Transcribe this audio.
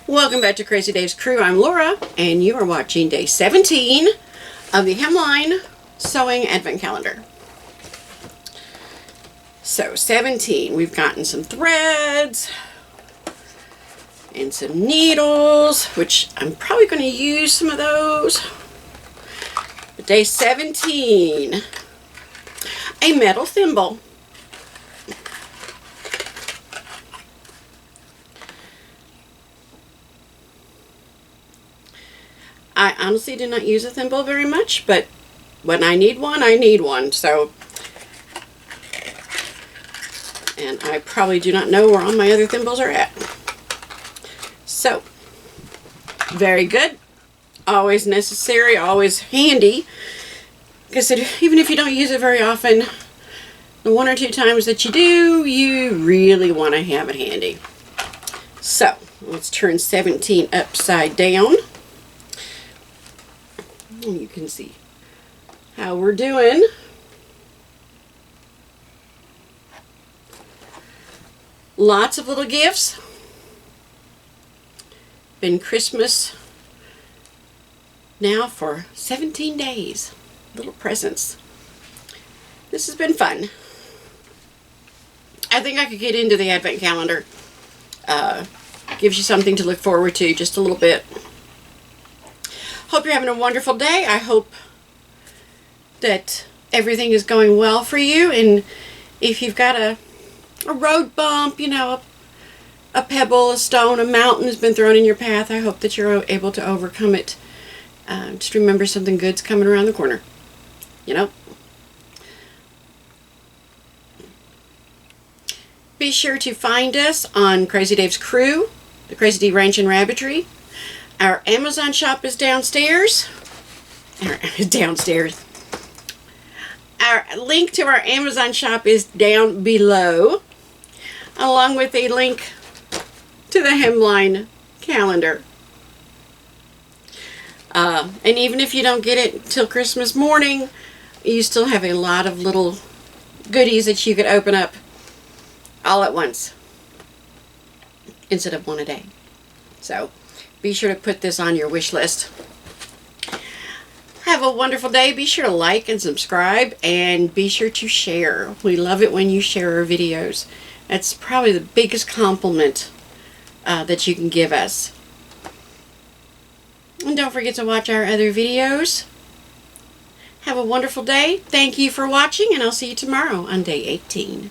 Welcome back to Crazy Dave's Crew. I'm Laura, and you are watching day 17 of the Hemline Sewing Advent Calendar. So, 17, we've gotten some threads and some needles, which I'm probably going to use some of those. But day 17, a metal thimble. I honestly do not use a thimble very much, but when I need one, I need one. So, and I probably do not know where all my other thimbles are at. So, very good. Always necessary, always handy. Because even if you don't use it very often, the one or two times that you do, you really want to have it handy. So, let's turn 17 upside down. You can see how we're doing. Lots of little gifts. Been Christmas now for 17 days. Little presents. This has been fun. I think I could get into the Advent calendar. Gives you something to look forward to just a little bit. Hope you're having a wonderful day. I hope that everything is going well for you. And if you've got a road bump, you know, a pebble, a stone, a mountain has been thrown in your path, I hope that you're able to overcome it. Just remember something good's coming around the corner. You know? Be sure to find us on Crazy Dave's Crew, the Crazy D Ranch and Rabbitry. Our Amazon shop is downstairs. Our link to our Amazon shop is down below, along with a link to the Hemline calendar. And even if you don't get it till Christmas morning, you still have a lot of little goodies that you could open up all at once instead of one a day. So, be sure to put this on your wish list. Have a wonderful day. Be sure to like and subscribe, and be sure to share. We love it when you share our videos. That's probably the biggest compliment that you can give us. And don't forget to watch our other videos. Have a wonderful day. Thank you for watching, and I'll see you tomorrow on day 18.